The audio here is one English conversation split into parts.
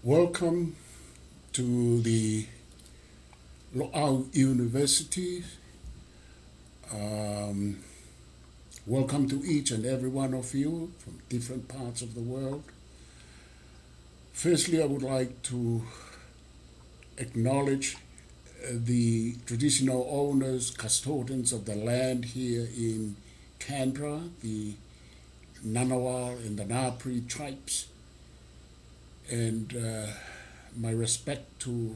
Welcome to the Lo'au University. Um, Welcome to each and every one of you from different parts of the world. Firstly, I would like to acknowledge the traditional owners, custodians of the land here in Canberra, the Ngunnawal and the Ngāpuhi tribes, and my respect to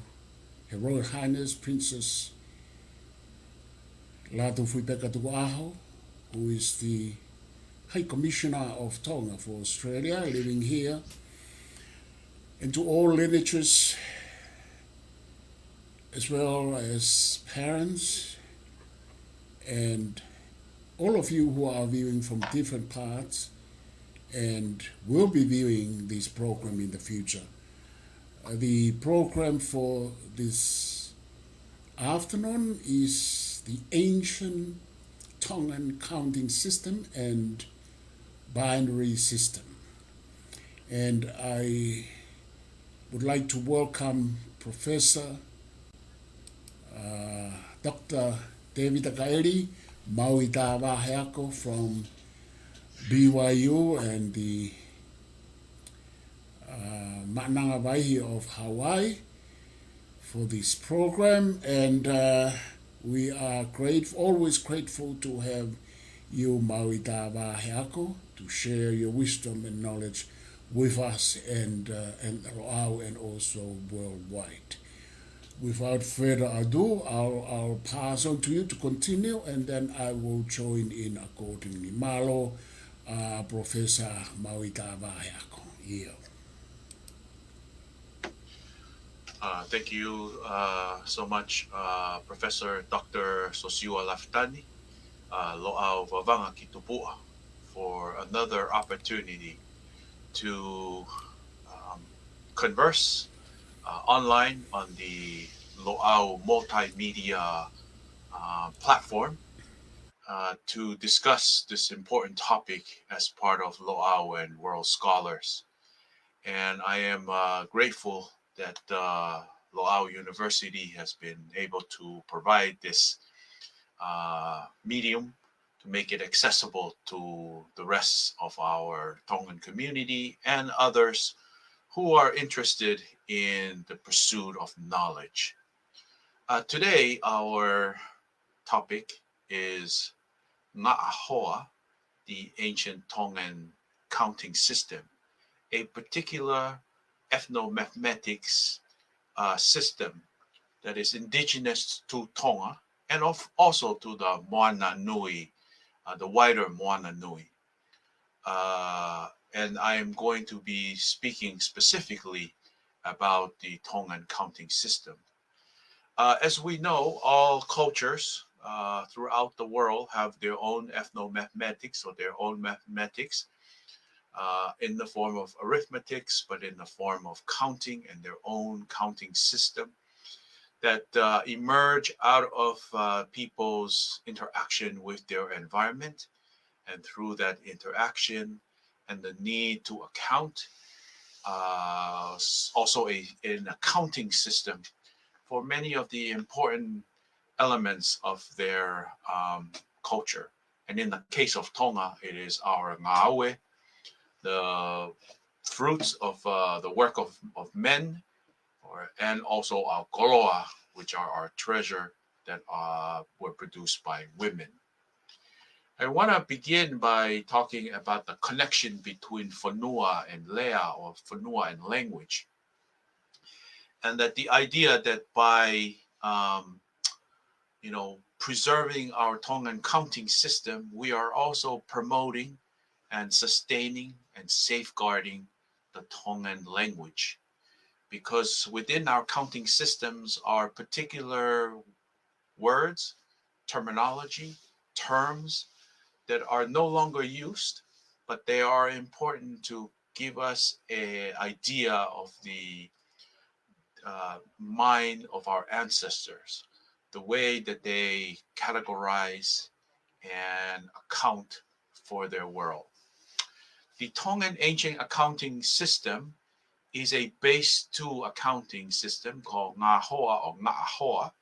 Her Royal Highness Princess Latu Fuipeka, who is the High Commissioner of Tonga for Australia, living here, and to all lineages, as well as parents, and all of you who are viewing from different parts and will be viewing this program in the future. The program for this afternoon is the ancient Tongan counting system and binary system. And I would like to welcome Professor Dr. Tevita Ka'ili, Mauitavaheako from BYU and the Ma'anangawaihi of Hawaii for this program. And we are always grateful to have you, Mauitavaheako, to share your wisdom and knowledge with us and also worldwide. Without further ado, I'll pass on to you to continue, and then I will join in accordingly. Malo, Professor Mauitavaheako. Yeah. Thank you so much, Professor Dr. Sosiua Laftani, Lo'au Vavanga Kitupua, for another opportunity to converse online on the Lo'au multimedia platform to discuss this important topic as part of Lo'au and World Scholars. And I am grateful that Lo'au University has been able to provide this medium to make it accessible to the rest of our Tongan community and others who are interested in the pursuit of knowledge. Today, our topic is Nga'ahoa, the ancient Tongan counting system, a particular ethnomathematics system that is indigenous to Tonga and also to the Moana Nui, the wider Moana Nui. And I am going to be speaking specifically about the Tongan counting system. As we know, all cultures throughout the world have their own ethnomathematics or their own mathematics in the form of arithmetics, but in the form of counting and their own counting system that emerge out of people's interaction with their environment. And through that interaction and the need to account, also an accounting system for many of the important elements of their culture. And in the case of Tonga, it is our ngāwe, the fruits of the work of men, and also our koloa, which are our treasure that were produced by women. I want to begin by talking about the connection between whanua and lea, or whanua and language. And that the idea that by preserving our Tongan counting system, we are also promoting and sustaining and safeguarding the Tongan language. Because within our counting systems are particular words, terminology, terms that are no longer used, but they are important to give us an idea of the mind of our ancestors, the way that they categorize and account for their world. The Tongan ancient accounting system is a base 2 accounting system called ngā hoa or ngā hoa,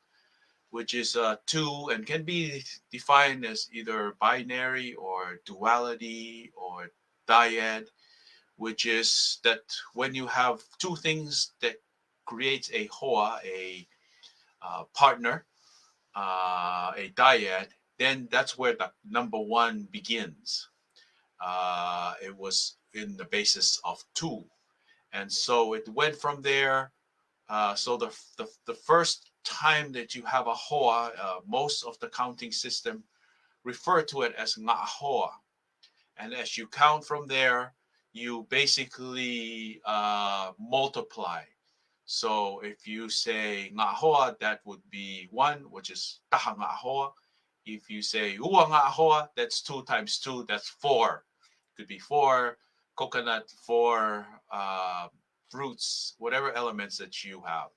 which is 2 and can be defined as either binary or duality or dyad, which is that when you have two things that creates a hoa, a partner, a dyad, then that's where the number 1 begins. It was in the basis of 2. And so it went from there. So the first time that you have a hoa, most of the counting system refer to it as ngā hoa. And as you count from there, you basically multiply. So if you say ngā hoa, that would be 1, which is taha ngā hoa. If you say ua ngā hoa, that's 2 times 2, that's 4. Could be 4 coconut, 4 fruits, whatever elements that you have.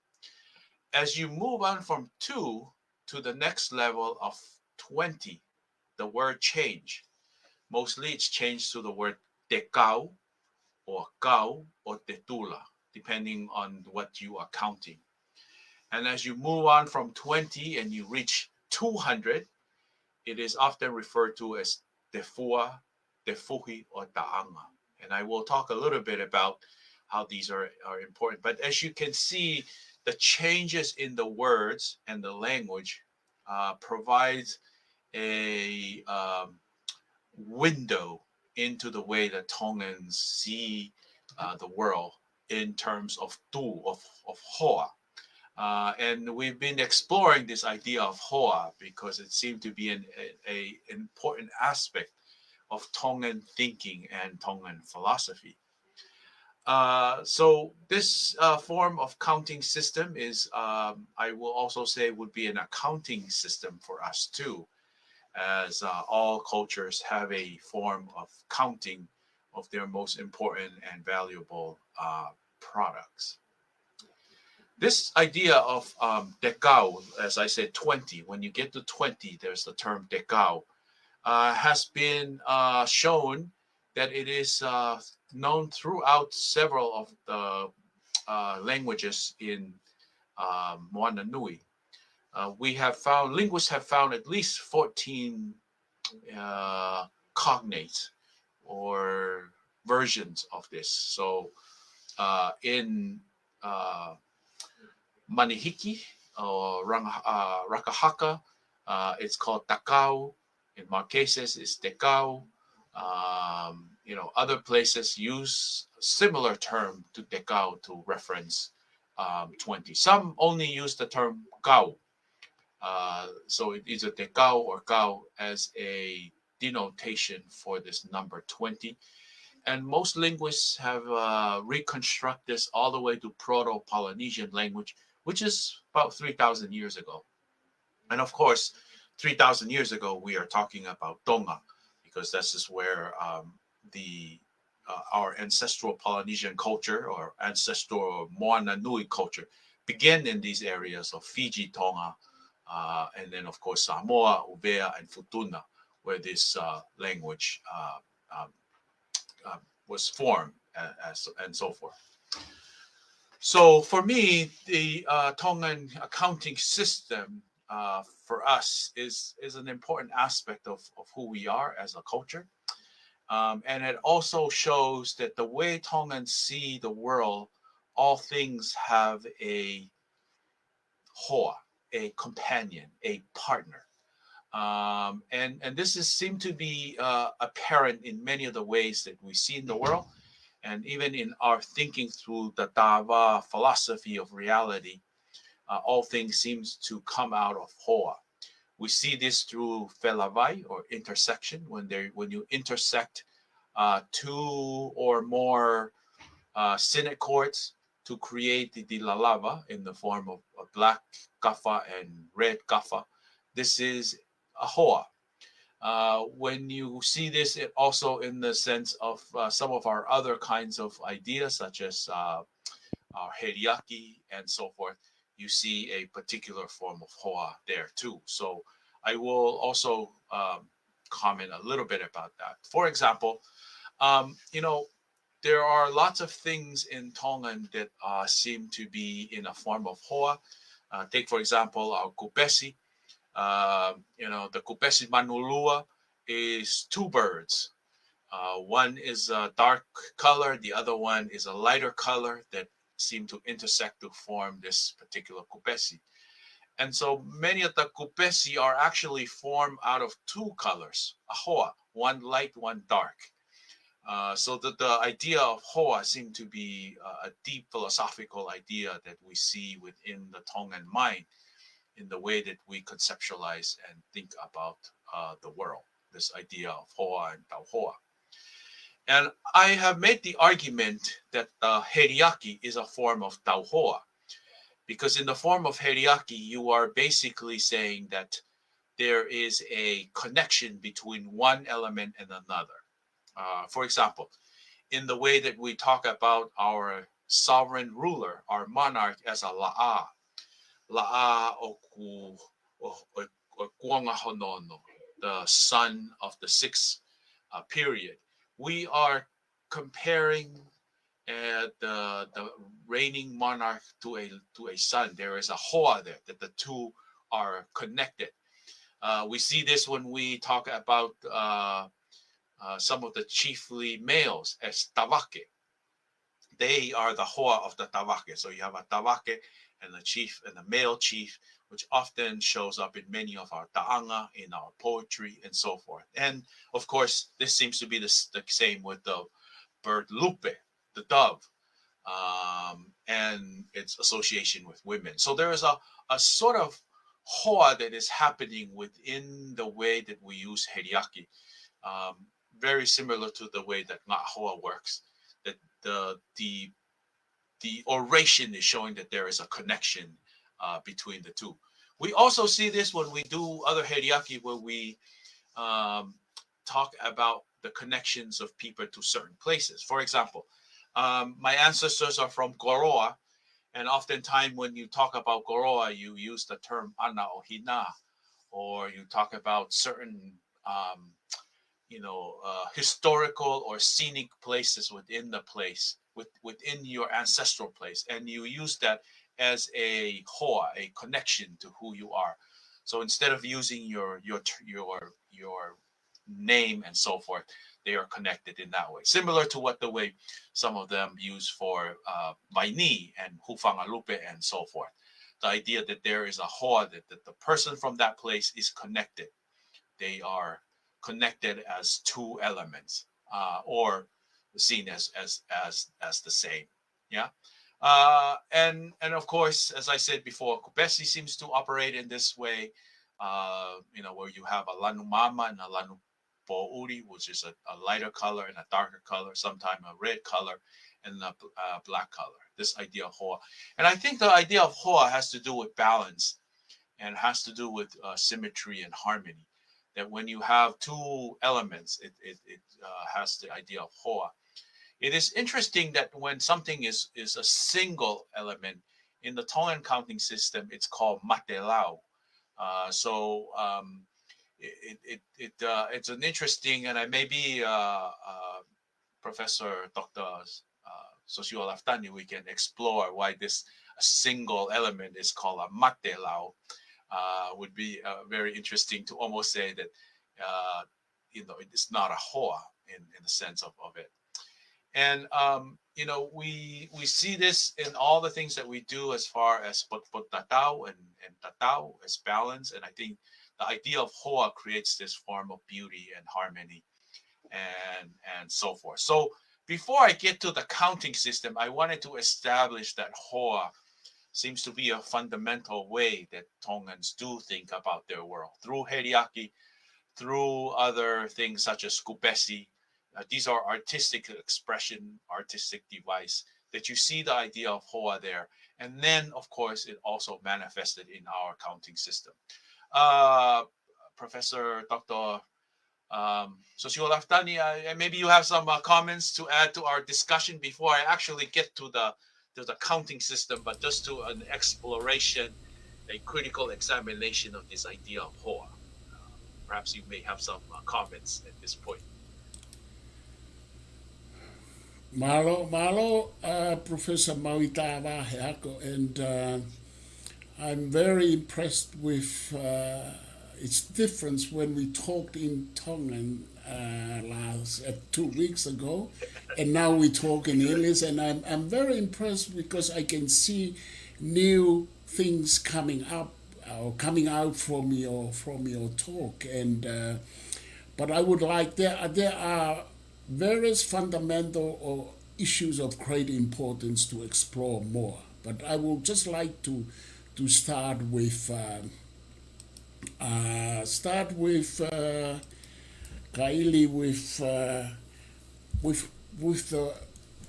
As you move on from 2 to the next level of 20, the word change. Mostly it's changed to the word tekau or kau or tetula, depending on what you are counting. And as you move on from 20 and you reach 200, it is often referred to as tefua, tefuhi, or ta'anga. And I will talk a little bit about how these are important. But as you can see, the changes in the words and the language provides a window into the way that Tongans see the world in terms of tu, of hoa. And we've been exploring this idea of hoa because it seemed to be an important aspect of Tongan thinking and Tongan philosophy. So this form of counting system is, I will also say, would be an accounting system for us too, as all cultures have a form of counting of their most important and valuable products. This idea of dekau, as I said, 20, when you get to 20, there's the term dekau, has been shown that it is known throughout several of the languages in Moana Nui. Linguists have found at least 14 cognates or versions of this. So in Manihiki or Rakahaka, it's called takau. In Marquesas, it's tekau. Other places use a similar term to tekau to reference 20. Some only use the term kau. So it is a tekau or kau as a denotation for this number 20. And most linguists have reconstructed this all the way to Proto-Polynesian language, which is about 3,000 years ago. And of course, 3,000 years ago, we are talking about Tonga, because this is where our ancestral Polynesian culture or ancestral Moana Nui culture began in these areas of Fiji, Tonga, and then, of course, Samoa, Ubea, and Futuna, where this language was formed and so forth. So for me, the Tongan accounting system for us is an important aspect of who we are as a culture. And it also shows that the way Tongans see the world, all things have a hoa, a companion, a partner. And this seemed to be apparent in many of the ways that we see in the world, and even in our thinking through the Tava philosophy of reality. All things seems to come out of hoa. We see this through felavai or intersection, when you intersect two or more synod chords to create the lalava in the form of a black kafa and red kafa. This is a hoa. When you see this, it also in the sense of some of our other kinds of ideas, such as our heriaki and so forth, you see a particular form of hoa there too. So I will also comment a little bit about that. For example, there are lots of things in Tongan that seem to be in a form of hoa. Take, for example, our kupesi. The kupesi manulua is two birds. One is a dark color, the other one is a lighter color that seem to intersect to form this particular kupesi. And so many of the kupesi are actually formed out of two colors, a hoa, one light, one dark. So the idea of hoa seemed to be a deep philosophical idea that we see within the Tongan mind in the way that we conceptualize and think about the world, this idea of hoa and tau hoa. And I have made the argument that heriaki is a form of tau hoa, because in the form of heriaki, you are basically saying that there is a connection between one element and another. For example, in the way that we talk about our sovereign ruler, our monarch, as a la'a, la'a o kuanga honono, the sun of the sixth period. We are comparing the reigning monarch to a sun. There is a hoa there, that the two are connected. We see this when we talk about some of the chiefly males as tawake. They are the hoa of the tawake. So you have a tawake and the chief and the male chief, which often shows up in many of our ta'anga, in our poetry, and so forth. And of course, this seems to be the same with the bird lupe, the dove, and its association with women. So there is a sort of hoa that is happening within the way that we use heriaki, very similar to the way that ngā hoa works. That the oration is showing that there is a connection between the two. We also see this when we do other heriaki, where we talk about the connections of people to certain places. For example, my ancestors are from Koroa, and oftentimes when you talk about Koroa, you use the term ana o hina, or you talk about certain historical or scenic places within the place, within your ancestral place, and you use that as a hoa, a connection to who you are. So instead of using your name and so forth, they are connected in that way. Similar to what the way some of them use for Vaini and Hufangalupe and so forth. The idea that there is a hoa, that the person from that place is connected. They are connected as two elements, or seen as the same. Yeah. And of course, as I said before, Kupesi seems to operate in this way, where you have a lanu mama and a lanu po'uri, which is a lighter color and a darker color, sometimes a red color and a black color. This idea of hoa. And I think the idea of hoa has to do with balance and has to do with symmetry and harmony. That when you have two elements, it has the idea of hoa. It is interesting that when something is a single element, in the Tongan counting system, it's called matelau. It's an interesting, and I maybe Professor Dr. Sosio Laftani, we can explore why this single element is called a matelau. Would be very interesting to almost say that it is not a hoa in the sense of it. And we see this in all the things that we do as far as tatau and tatau as balance. And I think the idea of hoa creates this form of beauty and harmony and so forth. So before I get to the counting system, I wanted to establish that hoa seems to be a fundamental way that Tongans do think about their world through heriaki, through other things such as kupesi. These are artistic expression, artistic device that you see the idea of hoa there. And then, of course, it also manifested in our counting system. Professor Dr. Sosio Laftani, maybe you have some comments to add to our discussion before I actually get to the counting system, but just to an exploration, a critical examination of this idea of hoa. Perhaps you may have some comments at this point. Malo, Professor Mauitavaheako, and I'm very impressed with its difference when we talked in Tongan last 2 weeks ago, and now we talk in English, and I'm very impressed because I can see new things coming up or coming out from your talk, and but I would like there are various fundamental or issues of great importance to explore more, but I would just like to start with Ka'ili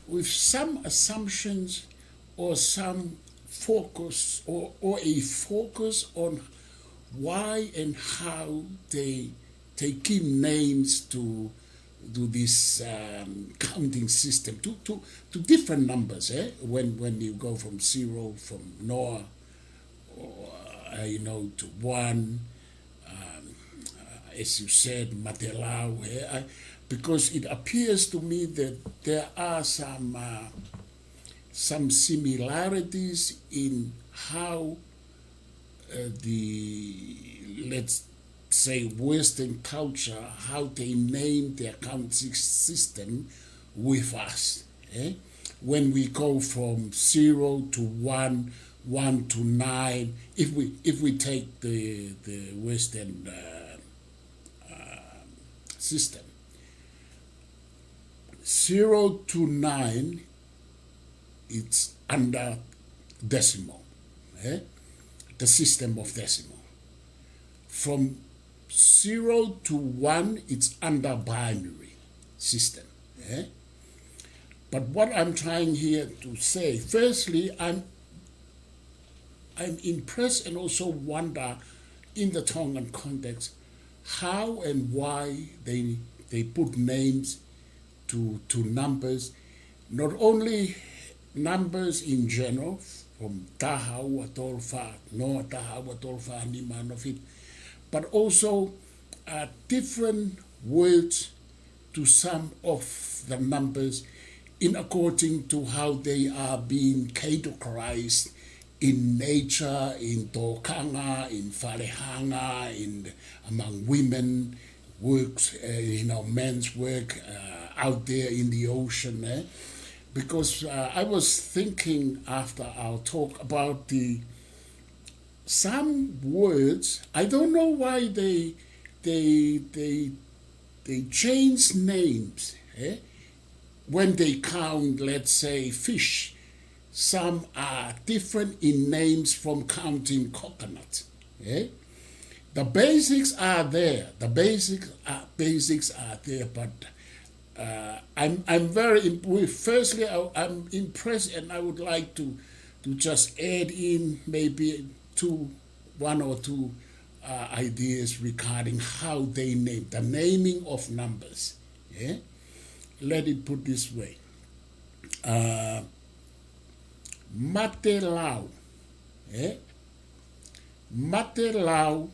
with some assumptions or some focus or a focus on why and how they give names to this counting system to different numbers. When you go from zero, from Noah, or to one, as you said, Matelau. Because it appears to me that there are some similarities in how let's say Western culture, how they name their counting system with us. When we go from 0 to 1, 1 to 9, if we take the Western system, 0 to 9, it's under decimal, the system of decimal. From 0 to 1, it's under binary system. But what I'm trying here to say, firstly, I'm impressed and also wonder in the Tongan context how and why they put names to numbers, not only numbers in general, from Tahau Atolfa, Noa Tahau Atolfa, Nimanofit, but also different words to some of the numbers in according to how they are being categorized in nature, in tokanga, in whalehanga, among women, works, men's work out there in the ocean. Because I was thinking after our talk about some words. I don't know why they change names. When they count, let's say, fish, some are different in names from counting coconut. The basics are there. The basics are there, but I'm very. Firstly, I'm impressed, and I would like to just add in maybe one or two ideas regarding how they name the naming of numbers. Let it put this way. Matelau, Matelau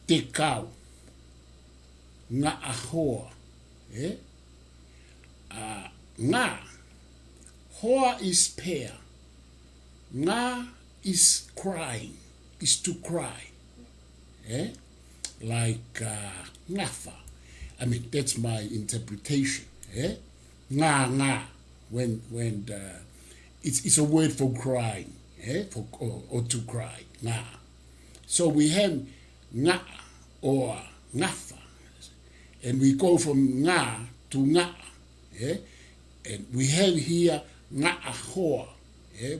tekau, nga ahoa, nga, hoa is pair, nga is crying, is to cry, like ngafa. I mean, that's my interpretation. Nga, when it's a word for crying, or to cry, nga. So we have nga or ngafa, and we go from nga to nga, and we have here nga ahoa,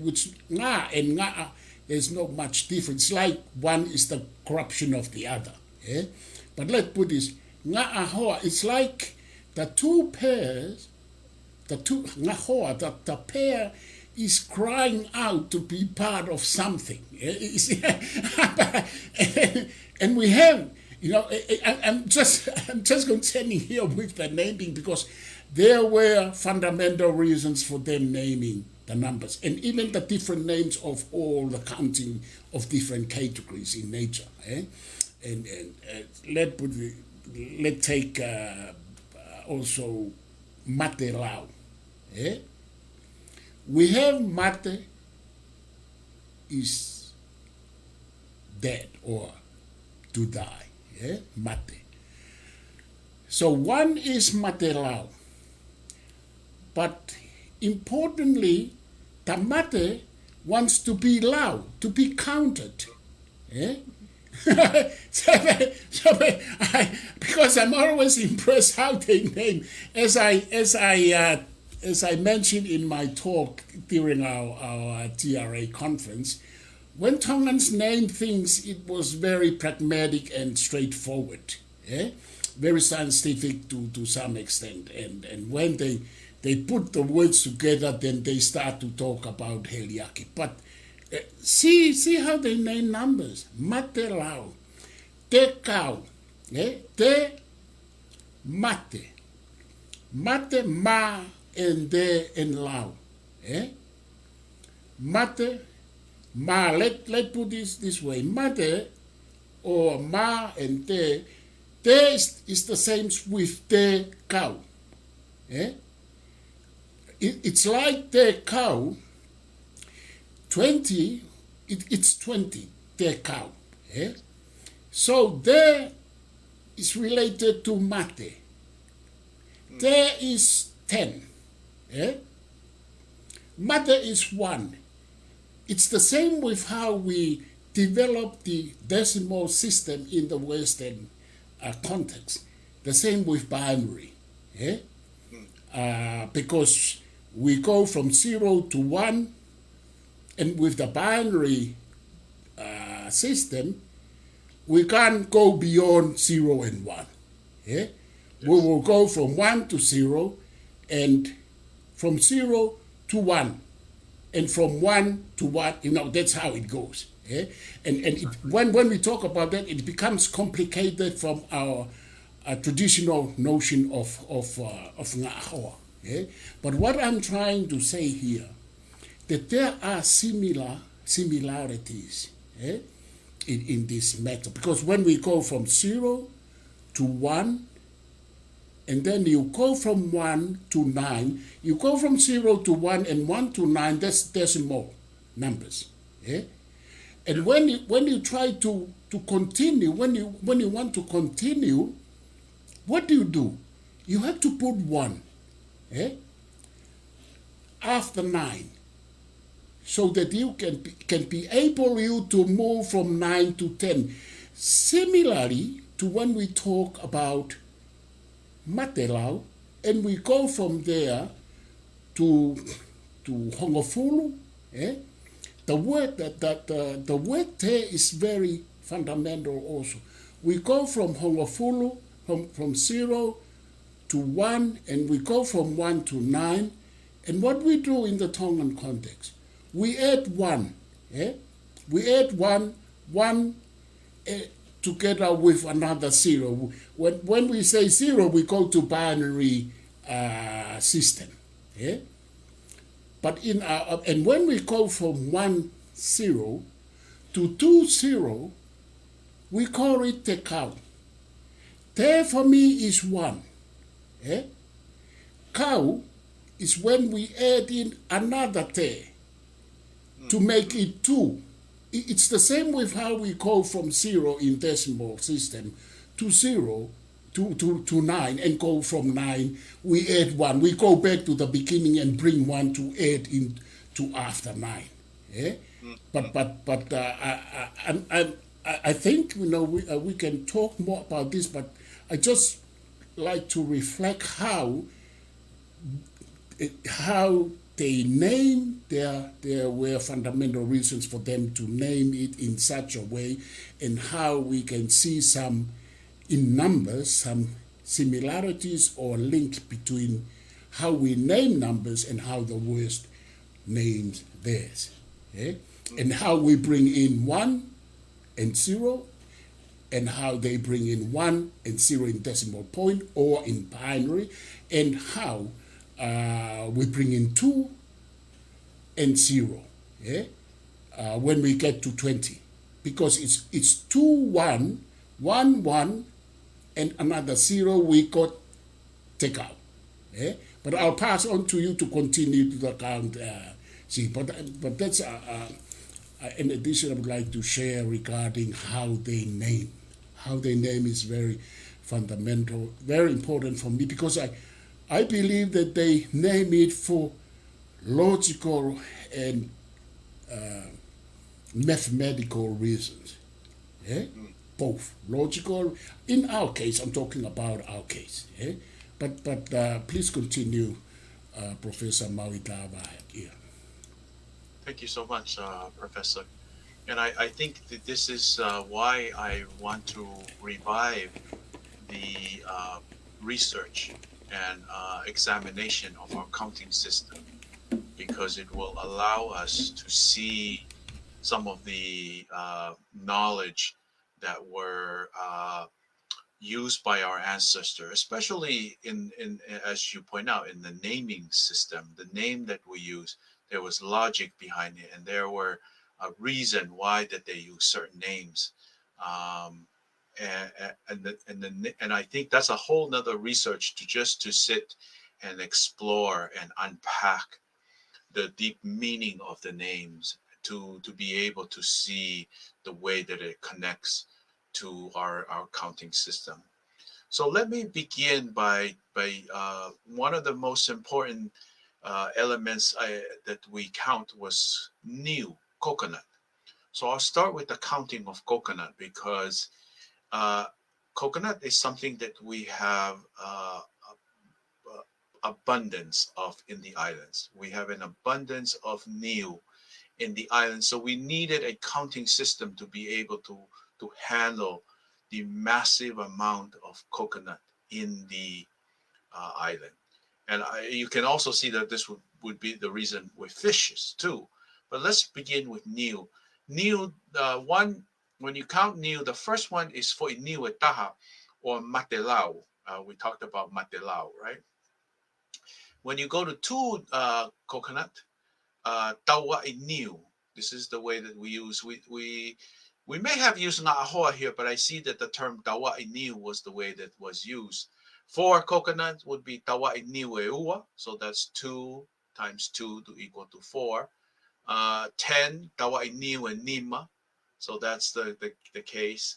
which nga and nga, there's not much difference. Like one is the corruption of the other. But let's put this, nga ahoa, it's like the two pairs, the pair is crying out to be part of something. And we have, I'm just contending here with the naming because there were fundamental reasons for them naming the numbers, and even the different names of all the counting of different categories in nature. And let's take also Matelau. Eh? We have mate is dead or to die. Eh? Mate. So one is mate lau. But importantly, the mate wants to be lau, to be counted. Eh? Because I'm always impressed how they name, as I mentioned in my talk during our TRA conference, when Tongans named things, it was very pragmatic and straightforward, very scientific to some extent. And when they put the words together, then they start to talk about Heliaki. But see how they name numbers. Mate lau, te kau, te mate, mate ma and de and lau, mate ma. Let put this way. Mate or ma and te is the same with te kau. It's like te kau. 20, it's 20, te kau. So there is related to mate. There is 10. Mate is 1. It's the same with how we develop the decimal system in the Western context. The same with binary. Because we go from 0 to 1, and with the binary system, we can't go beyond 0 and 1. Yes. We will go from 1 to 0, and from 0 to 1, and from 1 to 1, that's how it goes. And when we talk about that, it becomes complicated from our traditional notion of nga'ahoa. But what I'm trying to say here, that there are similarities in this method. Because when we go from 0 to 1, and then you go from 1 to 9, you go from 0 to 1 and 1 to 9, that's decimal numbers. And when you try to continue, when you want to continue, what do? You have to put 1 after 9. So that you can be able to move from 9 to 10. Similarly to when we talk about matelau, and we go from there to hongofulu, the word the word there is very fundamental also. We go from hongofulu, from 0 to 1, and we go from 1 to 9. And what we do in the Tongan context, we add 1. We add 1 together with another 0. When we say 0, we go to binary system. But and when we go from 1 0 to 2 0, we call it te kau. Te for me is 1. Kau is when we add in another te to make it 2. It's the same with how we go from 0 in decimal system to 0 to 9, and go from 9, we add 1. We go back to the beginning and bring 1 to add into after 9. But I think we can talk more about this, but I just like to reflect how they name there were fundamental reasons for them to name it in such a way, and how we can see some in numbers, some similarities or link between how we name numbers and how the West names theirs. And how we bring in 1 and 0, and how they bring in 1 and 0 in decimal point or in binary, and how we bring in 2 and 0 when we get to 20, because it's 2 1 1 1 and another 0 we got take out. But I'll pass on to you to continue to the count. See, but that's in addition, I would like to share regarding how they name. How they name is very fundamental, very important for me because I believe that they name it for logical and mathematical reasons. Yeah? Both logical. In our case, I'm talking about our case. Yeah? But please continue, Professor Mauitavaheako. Thank you so much, Professor. And I think that this is why I want to revive the research and examination of our counting system, because it will allow us to see some of the knowledge that were used by our ancestors, especially in as you point out, in the naming system. The name that we use, there was logic behind it, and there were a reason why that they use certain names. Um, and I think that's a whole nother research to just to sit and explore and unpack the deep meaning of the names, to be able to see the way that it connects to our counting system. So let me begin by one of the most important elements that we count was new coconut. So I'll start with the counting of coconut because uh, coconut is something that we have abundance of in the islands. We have an abundance of new in the island. So we needed a counting system to be able to handle the massive amount of coconut in the island. And you can also see that this would be the reason with fishes too. But let's begin with new. New, one, when you count new, the first one is for new etaha or matelau. We talked about matelau, right? When you go to two coconut, tawa new. This is the way that we use. We may have used nga'ahoa here, but I see that the term tawa new was the way that was used. Four coconut would be tawa new eua, so that's 2 times 2 to equal to 4. 10 tawa new and nima, so that's the case,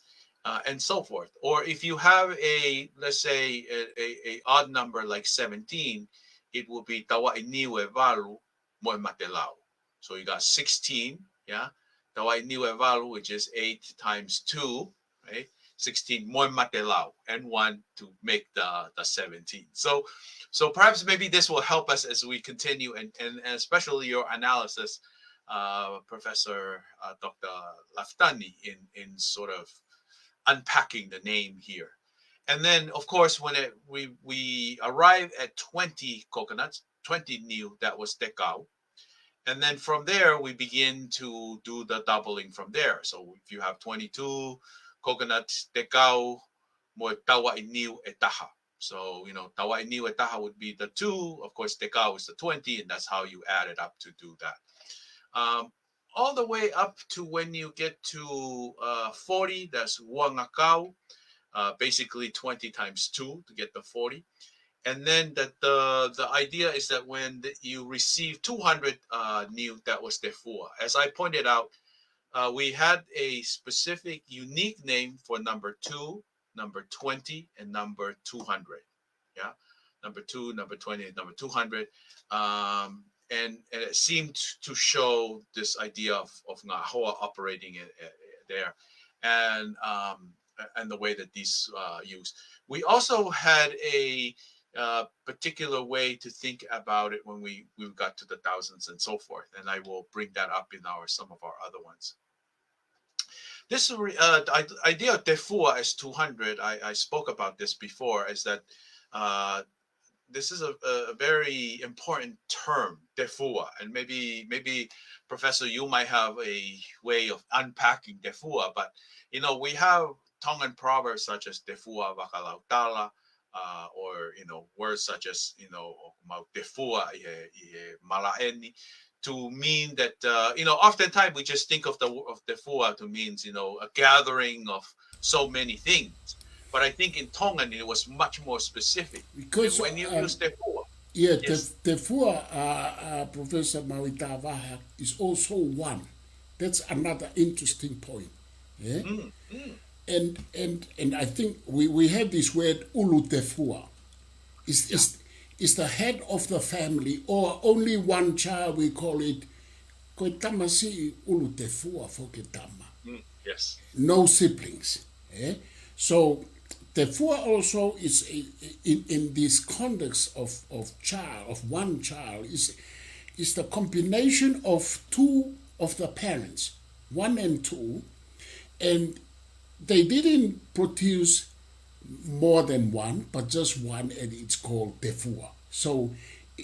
and so forth. Or if you have a, let's say, a odd number like 17, it will be tawa niwe valu mo matelau. So you got 16, yeah, tawa niwe valu, which is 8 times 2, right? 16 mo matelau and 1 to make the 17. So perhaps maybe this will help us as we continue, and especially your analysis, Professor Dr. Laftani, in sort of unpacking the name here. And then, of course, when we arrive at 20 coconuts, 20 new, that was tekau. And then from there, we begin to do the doubling from there. So if you have 22 coconuts, tekau, mo tawa new etaha. So, tawa new etaha would be the 2. Of course, tekau is the 20, and that's how you add it up to do that. All the way up to when you get to 40, that's wangakau, basically 20 times 2 to get the 40. And then the idea is that when you receive 200 new, that was tefua. As I pointed out, we had a specific unique name for number 2, number 20, and number 200. Yeah, number 2, number 20, and number 200. And it seemed to show this idea of Ngahoa operating there, and the way that these used. We also had a particular way to think about it when we got to the thousands and so forth, and I will bring that up in some of our other ones. This idea of tefua as 200, I spoke about this before, is that this is a very important term, tefua, and maybe Professor, you might have a way of unpacking tefua, but we have Tongan proverbs such as tefua wakalautala, or words such as mau tefua malaeni, to mean that oftentimes we just think of tefua to means a gathering of so many things. But I think in Tongan it was much more specific. Because When you use tefua. Yeah, Yes. the four, Professor Mauitavaheako, is also one. That's another interesting point. Yeah? Mm, mm, And I think we have this word ulu tefua. Is yeah. is the head of the family or only one child? We call it koitama si ulu tefua foketama. Mm, yes. No siblings. Eh? So therefore also is in this context of child, of one child, is the combination of two of the parents, one and two, and they didn't produce more than one, but just one, and it's called tefua. So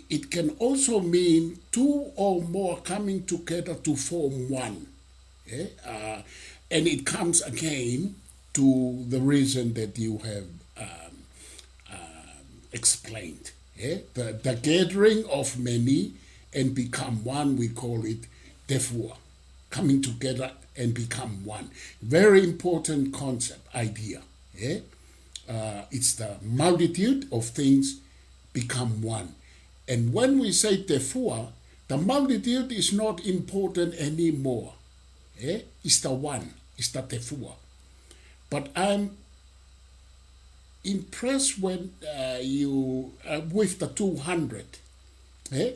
it can also mean two or more coming together to form one. Yeah? And it comes again to the reason that you have explained. Yeah? The gathering of many and become one, we call it tefua, coming together and become one. Very important concept, idea. Yeah? It's the multitude of things become one. And when we say tefua, the multitude is not important anymore. It's the one, it's the tefua. But I'm impressed when you with the 200. Eh?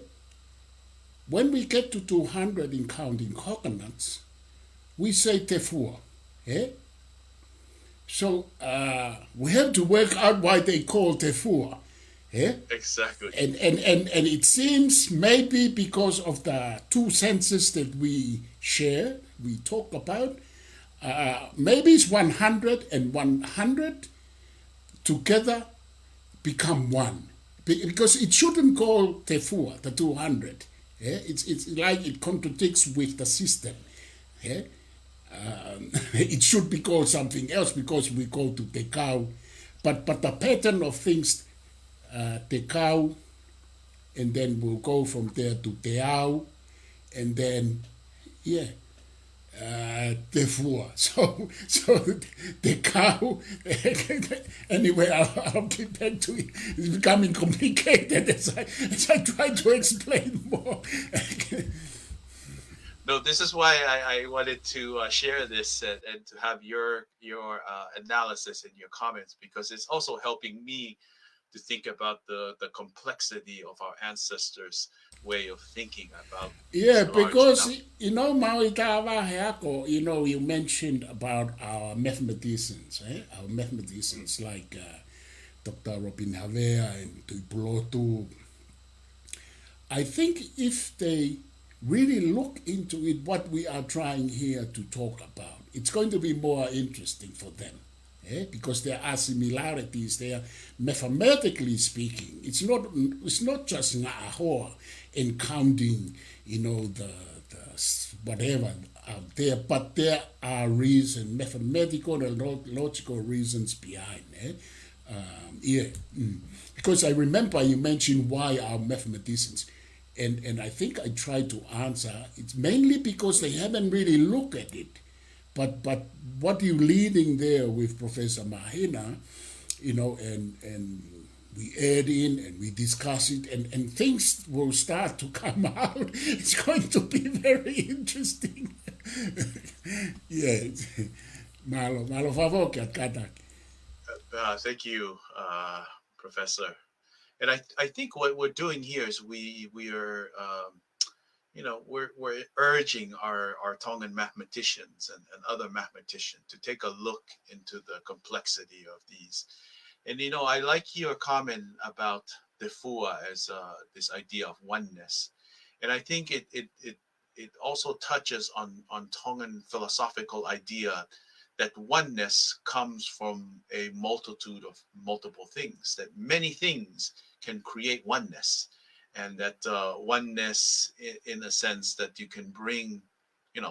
When we get to 200 in counting coconuts, we say tefua. Eh? So we have to work out why they call tefua. Eh? Exactly. And it seems maybe because of the two senses that we share, we talk about, maybe it's 100 and 100 together become one. Because it shouldn't call tefua, the 200. Yeah? It's like it contradicts with the system. Yeah? It should be called something else because we go to tekau. But the pattern of things, tekau, and then we'll go from there to teau, and then, yeah, tefua. So the cow, anyway, I'll get back to it. It's becoming complicated as I try to explain more. No, this is why I wanted to share this and to have your analysis and your comments, because it's also helping me to think about the complexity of our ancestors' way of thinking about Yeah, these large because, numbers. Mauitavaheako, you mentioned about our mathematicians, our Mm, mathematicians like Dr. Robin Havea and Tuipulotu. I think if they really look into it, what we are trying here to talk about, it's going to be more interesting for them. Because there are similarities there, mathematically speaking. It's not just nga'ahoa and counting, the whatever out there, but there are reasons, mathematical and logical reasons behind. Yeah. Because I remember you mentioned why are mathematicians. And I think I tried to answer. It's mainly because they haven't really looked at it. But what you're leading there with Professor Mahina, and we add in and we discuss it, and things will start to come out. It's going to be very interesting. Yeah. Malo favor que katak. thank you, Professor. And I think what we're doing here is we are we're urging our Tongan mathematicians and other mathematicians to take a look into the complexity of these. And I like your comment about the fua as this idea of oneness, and I think it also touches on Tongan philosophical idea that oneness comes from a multitude of multiple things, that many things can create oneness, and that oneness in a sense that you can bring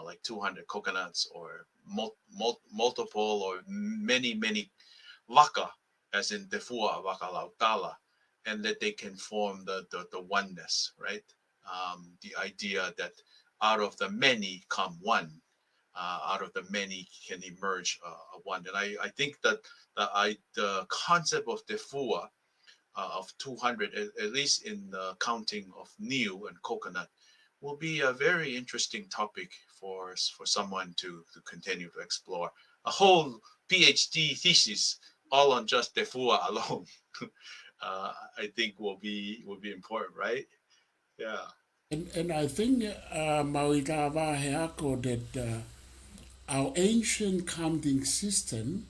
like 200 coconuts or multiple or many waka, as in defua waka lautala, and that they can form the oneness, right? The idea that out of the many come one, out of the many can emerge one. And I think that the concept of defua of 200, at least in the counting of Niu and coconut, will be a very interesting topic for someone to continue to explore. A whole PhD thesis all on just Tefua alone, I think will be important, right? Yeah, And I think Mauitavaheako that our ancient counting system,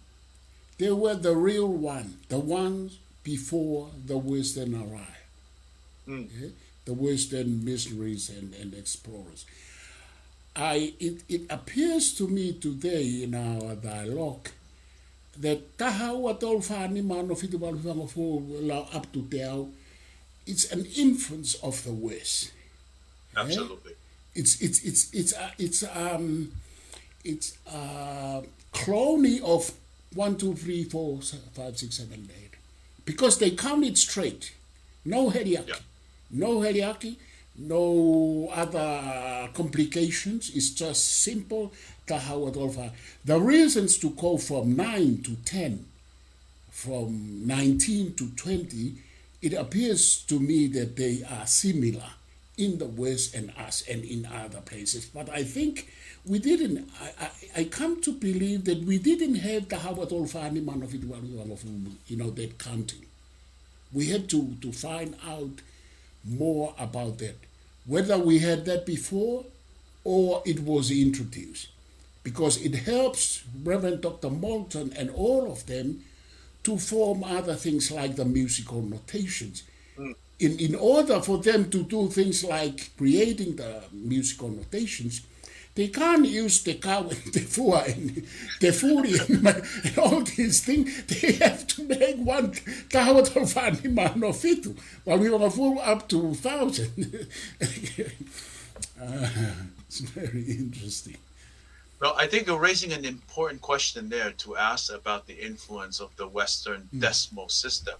they were the real one, the ones before the Western arrived, mm, the Western missionaries and explorers. It appears to me today in our dialogue that tahawa tol fani mano fitu balu up to tell, it's an influence of the West. Eh? absolutely. It's clone of 1, 2, 3, 4, 5, 6, 7, 8, because they count it straight, no hierarchy, Yeah, no hierarchy, no other complications. It's just simple tahawat alpha. The reasons to go from 9 to 10, from 19 to 20, it appears to me that they are similar in the West and us and in other places. But I think we didn't, I come to believe that we didn't have the Howard Olfani man of it, that counting. We had to find out more about that, whether we had that before or it was introduced, because it helps Reverend Dr. Moulton and all of them to form other things like the musical notations. mm, In order for them to do things like creating the musical notations, they can't use the cow and the fua and the furi and all these things. They have to make one cow of anima no fitu. While we were full up to 1,000. It's very interesting. well, I think you're raising an important question there to ask about the influence of the Western decimal system.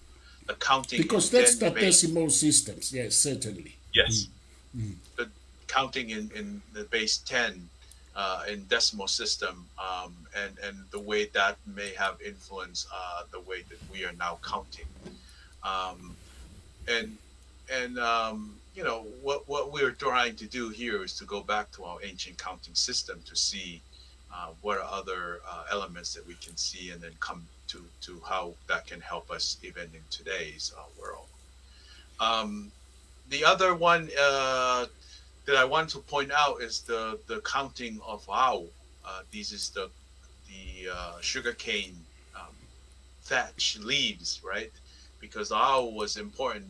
The counting Because is that's then the based, decimal systems, yes, certainly. yes, the counting in the base 10 in decimal system, and the way that may have influenced the way that we are now counting. Um, and what we're trying to do here is to go back to our ancient counting system to see what are other elements that we can see, and then come to how that can help us even in today's world. Um, the other one that I want to point out is the counting of ao. This is the sugarcane um, thatch leaves, right? Because ao was important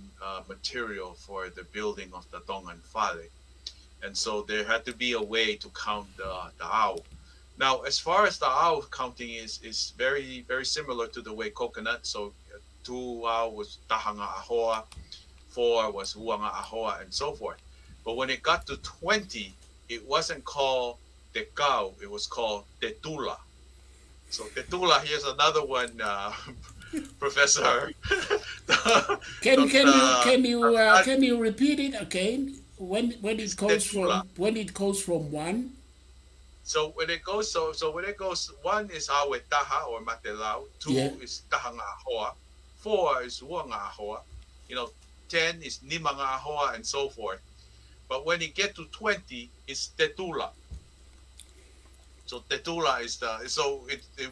material for the building of the Tongan fale, and so there had to be a way to count the ao. Now, as far as the ao counting is very similar to the way coconut. So two ao was tahanga ahoa, four was huanga ahoa, and so forth. But when it got to 20, it wasn't called tekau, it was called tetula. So tetula, here's another one, Professor. Can Dr. can you repeat it again? When It's it goes tetula. from one. So when it goes, one is awe taha or matelau, Yeah. two is tahanga ahoa, four is huanga ahoa, 10 is nimanga ahoa, and so forth. But when you get to 20, it's tetula. So tetula is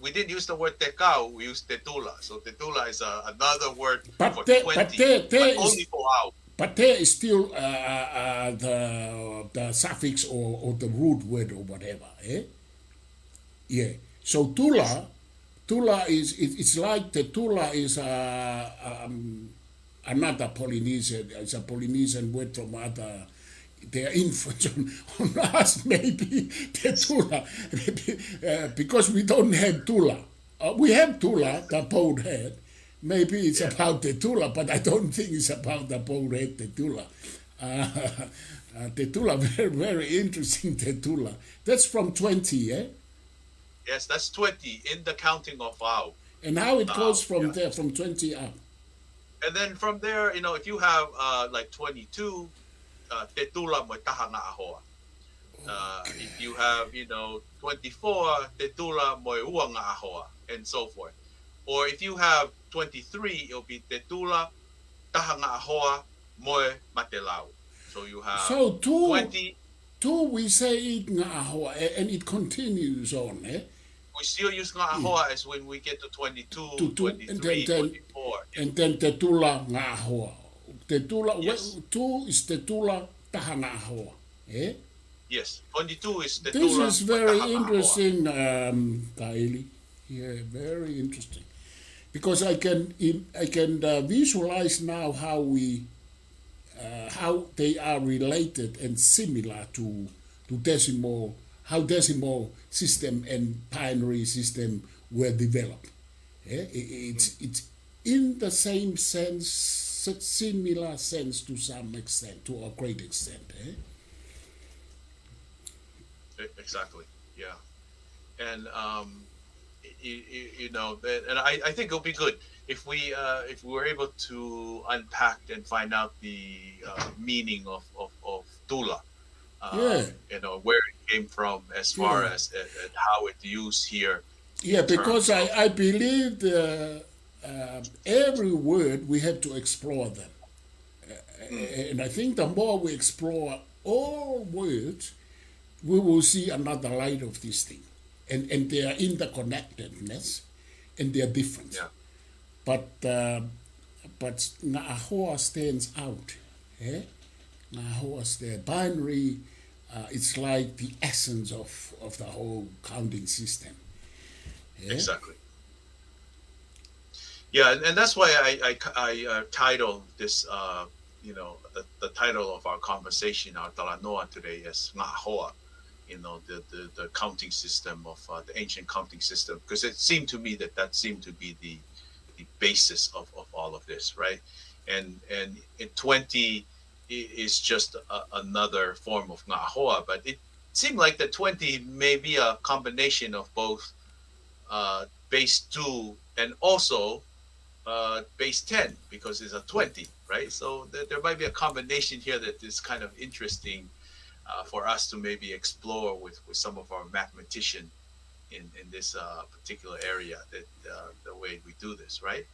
we didn't use the word tekau, we used tetula. So tetula is another word But for there, 20, there but is only for ao. but there is still the suffix or the root word or whatever. Eh? Yeah. So Yes. tula is it's like the tula is another Polynesian. It's a Polynesian word from other. Their influence on us maybe the tula, because we don't have tula. We have tula, the boat head. Maybe it's Yeah. about the tula, but I don't think it's about the boat head, the tula. The tula, very interesting, the tula. That's from 20, eh? Yes, that's 20 in the counting of ao. And how it goes from Yeah. there, from 20 up. And then from there, if you have like 22, tetula mo tahanga ahoa. If you have, 24, tetula mo uanga ahoa, and so forth. Or if you have 23, it'll be tetula taha ngā hoa moe matelau. So you have So 20. two we say it ngā hoa, and it continues on, eh? We still use ngā Yeah. hoa as when we get to 22, Two, and 23, 24. and then te tula ngā hoa. Te tula, Yes. two is te tula taha ngā hoa, eh? Yes, 22 is the This tula is very taha ngā hoa. interesting, Ka'ili. Yeah, very interesting. Because I can visualize now how they are related and similar to decimal, how decimal system and binary system were developed. Yeah? It's in the same sense, similar sense to some extent, to a great extent. Eh? Exactly. Yeah. And you know, and I think it'll be good if we were able to unpack and find out the meaning of tula. Yeah. You know, where it came from as far Yeah. as and how it's used here. Yeah, in because terms of- I believe every word we have to explore them. And I think the more we explore all words, we will see another light of this thing. And their interconnectedness and their difference. Yeah. But ngā hoa stands out. Eh? Ngā hoa stands binary. It's like the essence of the whole counting system. Yeah? Exactly. Yeah, and that's why I titled this, you know, the title of our conversation, our talanoa today, is ngā hoa. You know, the counting system of the ancient counting system, because it seemed to me that seemed to be the basis of all of this, right? And in 20 is just another form of ngā hoa, but it seemed like the 20 may be a combination of both base 2 and also base 10, because it's a 20, right? So there might be a combination here that is kind of interesting for us to maybe explore with some of our mathematicians in this particular area, that the way we do this, right?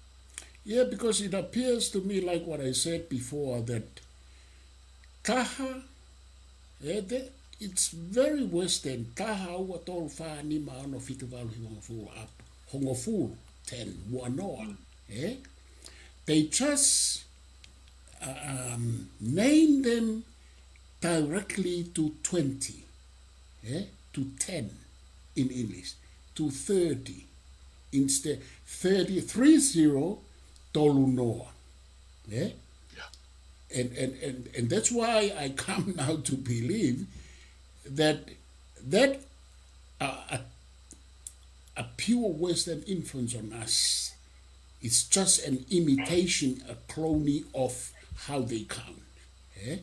Yeah, because it appears to me like what I said before, that taha, it's very Western. Taha ua tolu wha ni maono fitu walu hongofulu 10 wanoa. They just name them directly to 20, to 10 in English, to 30, instead 30 tolu noa. Yeah? And that's why I come now to believe that a pure Western influence on us is just an imitation, a clone of how they count. Yeah?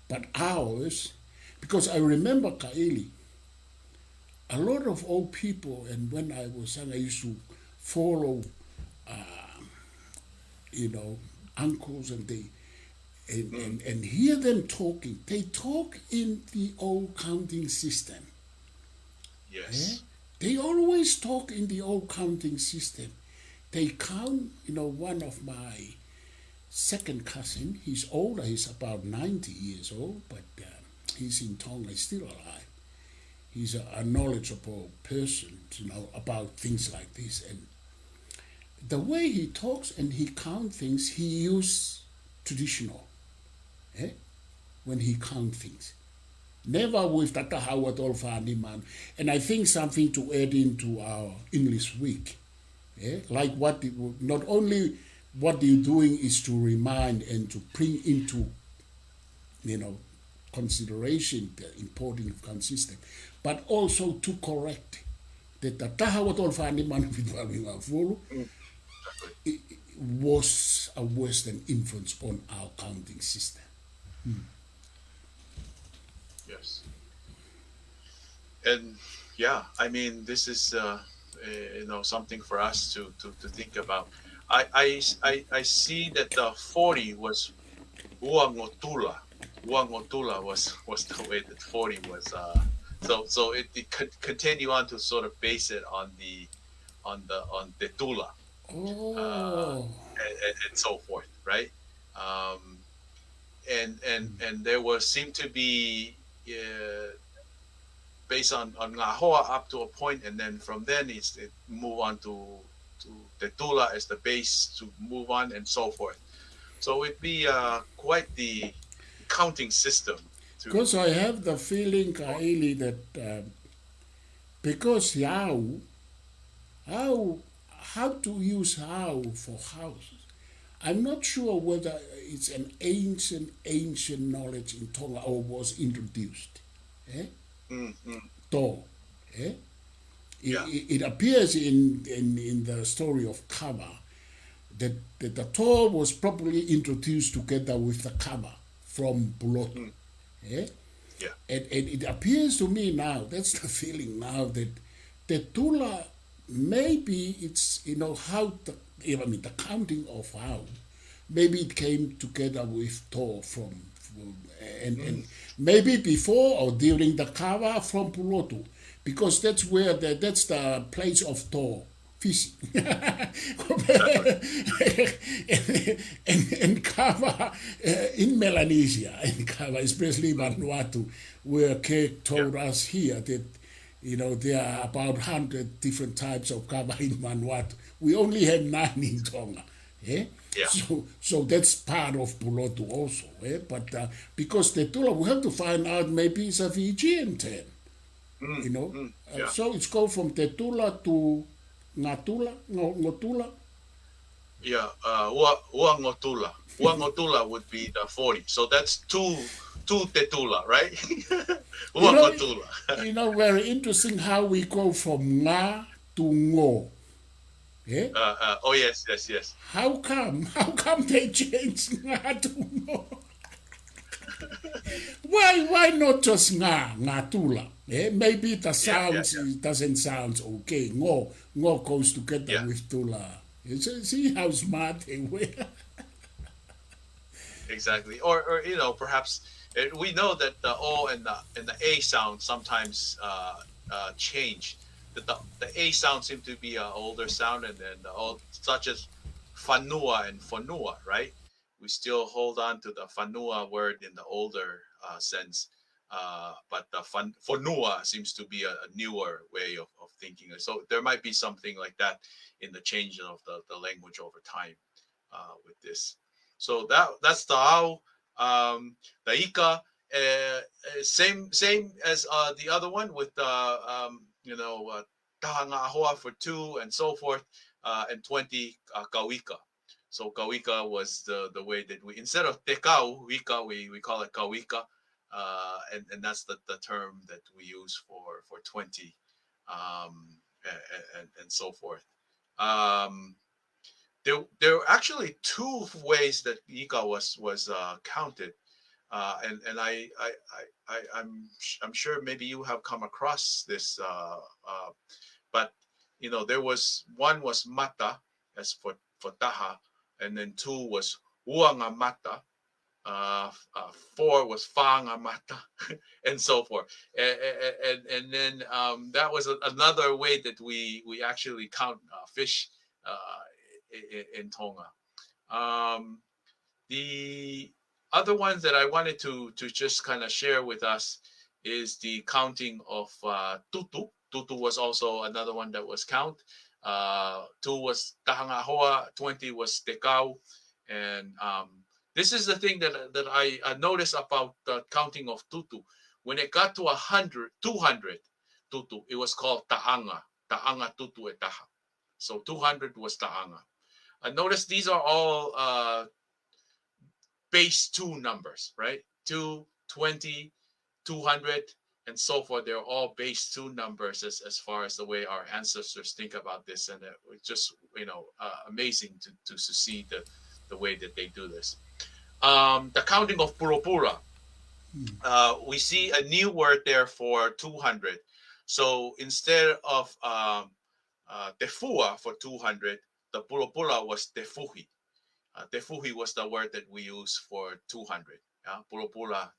But ours, because I remember Ka'ili, a lot of old people, and when I was young, I used to follow, you know, uncles, and they and hear them talking. They talk in the old counting system. Yes. They always talk in the old counting system. They count, you know, one of my second cousin, he's older, he's about 90 years old, but he's in Tongan, he's still alive. He's a knowledgeable person, you know, about things like this. And the way he talks and he counts things, he uses traditional, when he counts things. Never with Tata Howard or Faniman. And I think something to add into our English week. Like what, not only what you're doing is to remind and to bring into, you know, consideration the importance of consistent, but also to correct that the Tahawatol Faniman was a Western influence on our counting system. Yes. And yeah, I mean, this is you know, something for us to think about. I see that the 40 was uangotula. Uangotula was the way that 40 was. So it could continue on to sort of base it on the tula. uh, Oh. and so forth, right? Um, and there was seem to be uh, based on Ngahoa up to a point, and then from then it move on to Tetula as the base to move on and so forth. So it'd be quite the counting system Because to. I have the feeling, Ka'ili, that because how, how to use how for houses. I'm not sure whether it's an ancient knowledge in Tonga or was introduced. Eh? Mm, mm, To. Eh? yeah. It appears in the story of Kava that the Tor was probably introduced together with the Kava from Pulotu. Mm, Eh? yeah. And it appears to me now, that's the feeling now, that the Tula, maybe it's, how, I mean, the counting of how, maybe it came together with Tor from and Mm, maybe before or during the Kawa from Pulotu, because that's the place of Tor fishing. exactly. And Kawa in Melanesia, in Kawa, especially Mm, Vanuatu, where Kate yeah. told us here that there are about 100 different types of kava in Vanuatu. We only have 9 in Tonga. Eh? Yeah. So that's part of Pulotu also. Eh? But because the Tula, we have to find out maybe it's a Fijian term. Mm, You know, mm, yeah. so it's called from Tetula to Ngatula, Ngotula. Yeah. Uangotula. Uangotula would be the 40. So that's two tetula, right? You know, Uangotula. very interesting how we go from Nga to Ngo. Eh? Oh yes, yes, yes. How come? How come they changed Nga to Ngo? Why not just Ngatula? Eh? Maybe the Yeah, yeah, sounds it doesn't sound okay. Ngo goes together yeah. with Tula. See how smart they were. Exactly. Or perhaps we know that the O and the A sound sometimes change. That the A sound seems to be an older sound, and then the old, such as fanua and fonua, right? We still hold on to the fanua word in the older sense, but the fonua seems to be a newer way of thinking. So there might be something like that in the change of the language over time with this. So that's the how. The Ika, same as the other one with Tahanga Ahoa for 2 and so forth, and 20 Kawika. So Kawika was the way that we, instead of Tekau Wika, we call it Kawika, and that's the term that we use for 20, and so forth. Um, there were actually two ways that Ika was counted, and I'm sure maybe you have come across this, but there was one was mata as for taha, and then two was uanga mata. 4 was fanga mata, and so forth, and then that was another way that we actually count fish in Tonga. Um, the other ones that I wanted to just kind of share with us is the counting of tutu. Tutu was also another one that was count. 2 was tahangahoa, 20 was tekau, and this is the thing that I noticed about the counting of tutu. When it got to 100, 200 tutu, it was called taanga. Taanga tutu e taha. So 200 was taanga. Notice these are all base 2 numbers, right? 2, 20, 200, and so forth. They're all base 2 numbers as far as the way our ancestors think about this. And it's just, amazing to see the way that they do this. The counting of Puropura. We see a new word there for 200. So instead of tefua for 200, the Puropura was tefuhi. Tefuhi was the word that we use for 200. Pula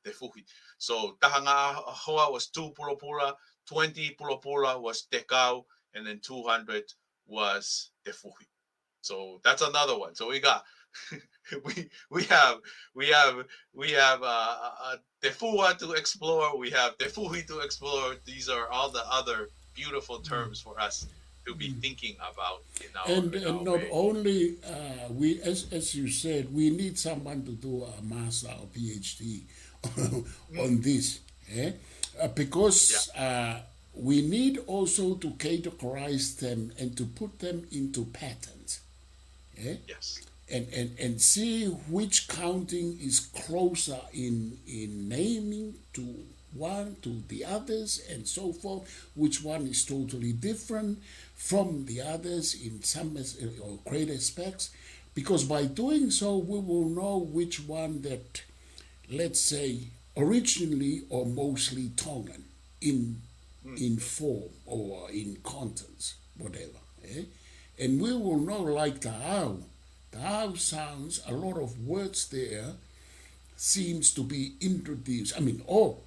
tefuhi. So tahanga hoa was 2 pula, 20 pula was tekau, and then 200 was Tefuhi. So that's another one. So we got we have we have we have Tefua to explore. We have Tefuhi to explore. These are all the other beautiful terms for us to be thinking about in And our not way. only we, as you said, we need someone to do a master or PhD Mm, on this, eh? yeah. Because we need also to categorize them and to put them into patterns, eh? Yes. And see which counting is closer in naming to one to the others and so forth, which one is totally different from the others in some or great aspects, because by doing so we will know which one that, let's say, originally or mostly Tongan in Mm, in form or in contents, whatever. Eh? And we will know, like the how. The how sounds, a lot of words there seems to be introduced. I mean,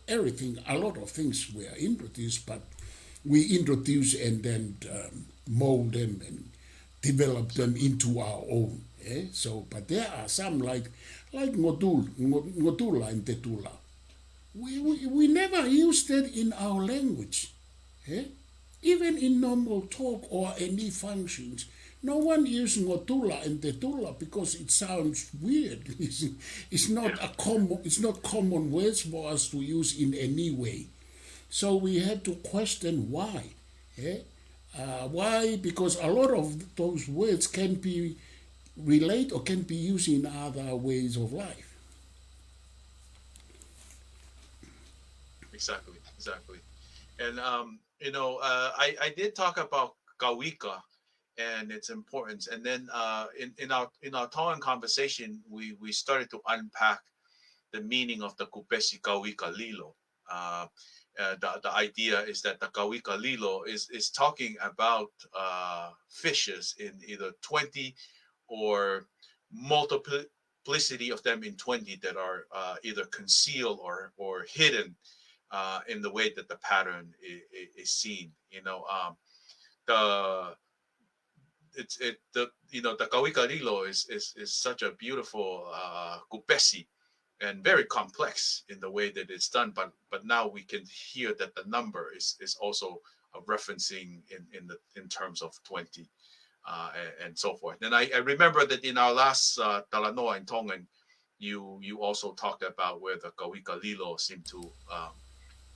everything, a lot of things were introduced, but we introduce and then mold them and develop them exactly. into our own. Eh? So, but there are some like ngotula and tetula. We never used it in our language. Eh? Even in normal talk or any functions, no one uses ngotula and tetula because it sounds weird. It's Yeah. not a common. It's not common words for us to use in any way. So we had to question why. Eh? Why? Because a lot of those words can be relate or can be used in other ways of life. Exactly. Exactly. And I did talk about Kawika and its importance, and then in our Tongan conversation, we started to unpack the meaning of the Kupeshikawikalilo. Uh, the idea is that the Kawikalilo is talking about fishes in either 20 or multiplicity of them in 20 that are either concealed or hidden in the way that the pattern is seen. The it's it the the Kawika is such a beautiful kupesi and very complex in the way that it's done. But now we can hear that the number is also referencing in terms of 20 and so forth. And I remember that in our last Talanoa in Tongan, you also talked about where the Kawika Lilo seemed to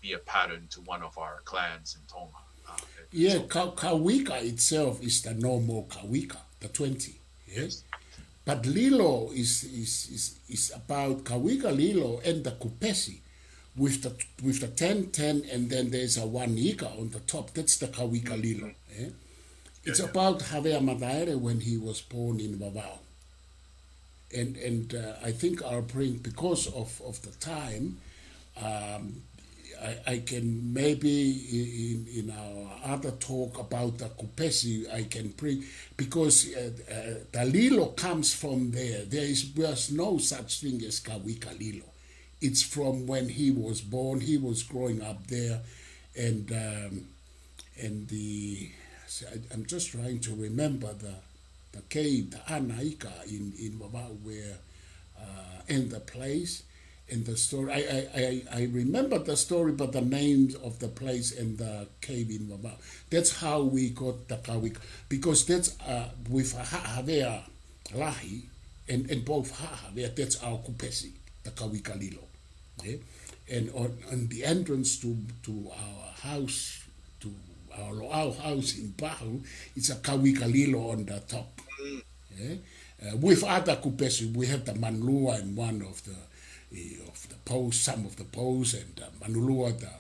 be a pattern to one of our clans in Tonga and Yeah, so forth. Kawika itself is the normal Kawika, the 20. Yeah? Yes. But Lilo is about Kawika Lilo and the Kupesi with the 10 10, and then there's a 1 Ika on the top. That's the Kawika Lilo. Mm-hmm. Eh? Yeah, It's yeah. about Havea Madaere when he was born in Vavao. And I think I'll bring, because of the time, um, I can maybe in our other talk about the Kupesi, I can bring, because the Lilo comes from there. There's no such thing as Kawika Lilo. It's from when he was born. He was growing up there, and and the so I'm just trying to remember the cave, the Anaika in Mabau, where in the place, in the story. I remember the story, but the names of the place and the cave in Mabau. That's how we got the Kawik, because that's with Havea Lahi and both Havea, that's our Kupesi, the Kawika Lilo. Okay? And on the entrance to our house, to our house in Pahu, it's a Kawikalilo on the top. Mm, Yeah? With other kupesi, we have the manlua in one of the posts, some of the posts, and manulua, the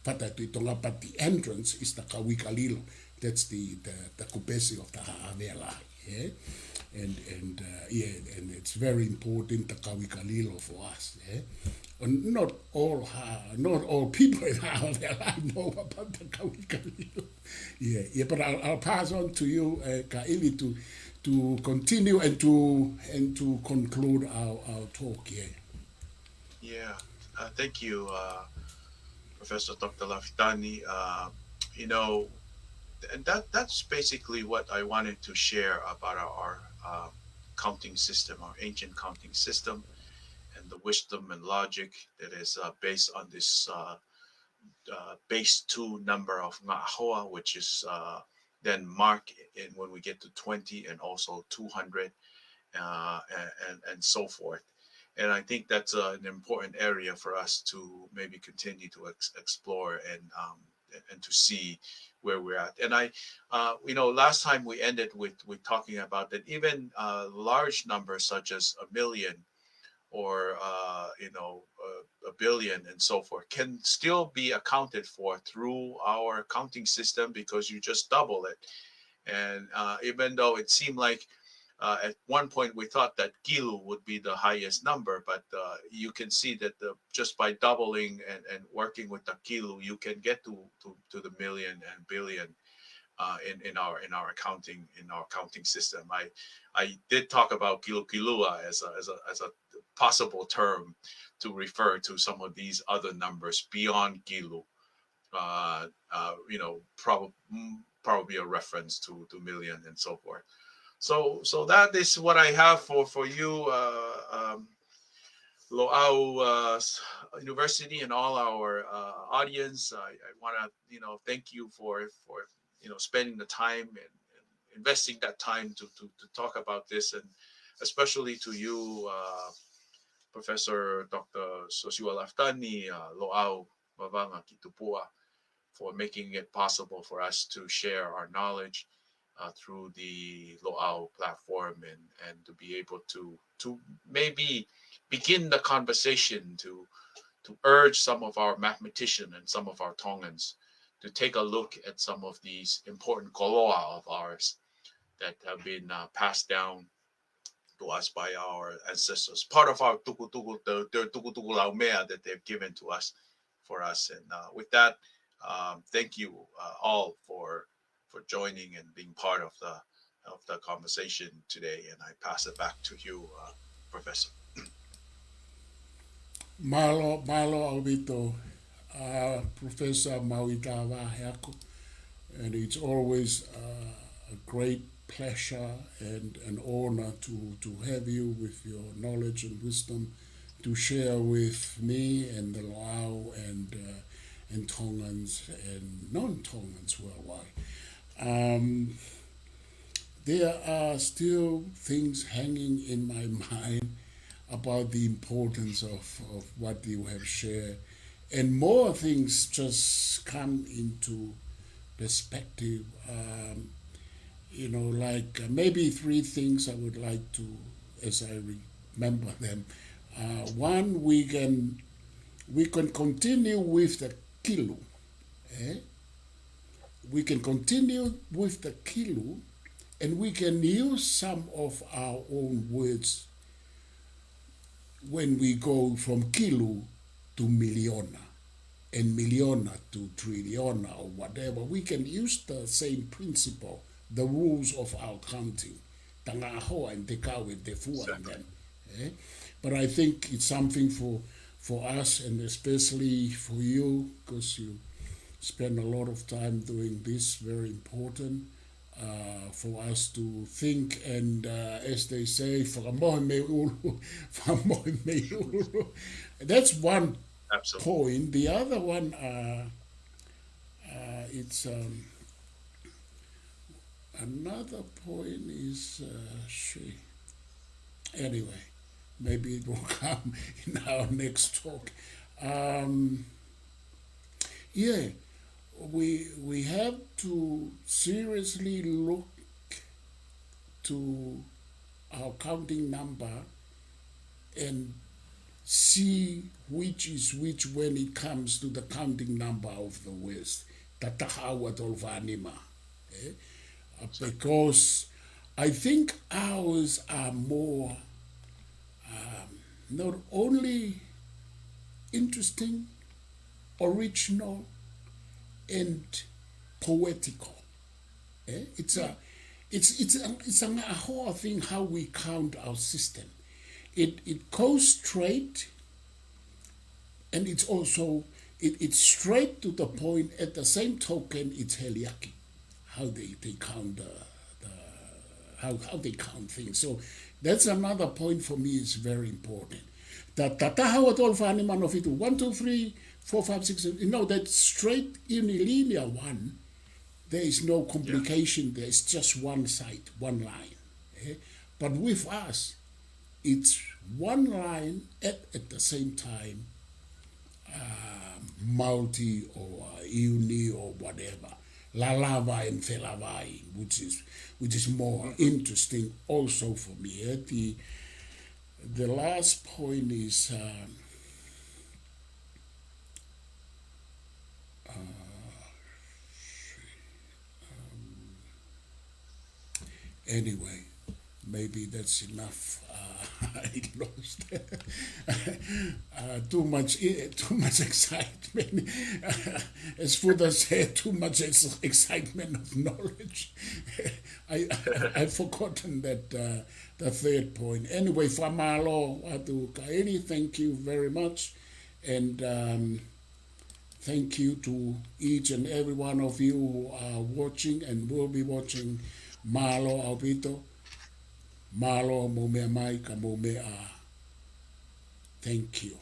patatuitonga, but the entrance is the Kawikalilo. That's the kupesi of the Haavela. Yeah? And it's very important, the Kawikalilo for us. Yeah? And not all people in Haavela know about the Kawikalilo. Yeah, but I'll pass on to you, Ka'ili, to continue and to conclude our talk here. yeah. Thank you, Professor Dr. Lafitani. You know, and that's basically what I wanted to share about our counting system, our ancient counting system, and the wisdom and logic that is based on this base 2 number of nga'ahoa, which is then marked in when we get to 20 and also 200 and so forth. And I think that's an important area for us to maybe continue to explore and to see where we're at. And last time we ended with talking about that even large numbers such as a million or a billion and so forth can still be accounted for through our counting system because you just double it. And even though it seemed like at one point we thought that kilo would be the highest number, but you can see that just by doubling and working with the kilo, you can get to the million and billion in our counting system. I did talk about kilua as a possible term to refer to some of these other numbers beyond kilo. Probably a reference to million and so forth. So that is what I have for you, Lo'au University, and all our audience. I want to thank you for spending the time and investing that time to talk about this, and especially to you, Professor Dr. Sosua Laftani, Lo'au Mavanga Kitupua, for making it possible for us to share our knowledge through the Lo'au platform and to be able to maybe begin the conversation to urge some of our mathematicians and some of our Tongans to take a look at some of these important koloa of ours that have been passed down to us by our ancestors, part of our their tukutuku laumea that they've given to us for us. And with that, thank you all for joining and being part of the conversation today. And I pass it back to you, Professor. Malo Alvito, Professor Mauitavaheako, and it's always a great pleasure and an honor to have you with your knowledge and wisdom to share with me and the Lao and Tongans and non-Tongans worldwide. There are still things hanging in my mind about the importance of what you have shared, and more things just come into perspective. Like maybe three things I would like to, as I remember them. One, we can continue with the kilo. We can continue with the kilo, and we can use some of our own words when we go from kilo to miliona and miliona to trilliona or whatever. We can use the same principle, the rules of our counting, tangahoa and tekawe, tefua and them. But I think it's something for us, and especially for you, because you spend a lot of time doing this, very important for us to think, and as they say, that's one Absolutely. point. The other one, it's another point is anyway, maybe it will come in our next talk. Yeah, we have to seriously look to our counting number and see which is which when it comes to the counting number of the West. Because I think ours are more not only interesting, original, and poetical. It's a whole thing how we count our system. It goes straight, and it's also it's straight to the point. At the same token, it's heliaki. how they count how they count things. So that's another point for me is very important. That tatahawa tol fani manofitu 1, 2, 3, 4, 5, 6. You know that straight in a linear one. There is no complication. There is just one side, one line. But with us, it's one line at the same time, multi or uni or whatever, lalava and felavai, which is more interesting also for me. The last point is anyway, maybe that's enough. I lost too much excitement. As Buddha said, too much excitement of knowledge. I've forgotten that the third point. Anyway, Whamalo Atu Ka'ili, thank you very much, and thank you to each and every one of you who are watching and will be watching. Malo Aupito, Malo Mumea Mai Ka Mumea. Thank you.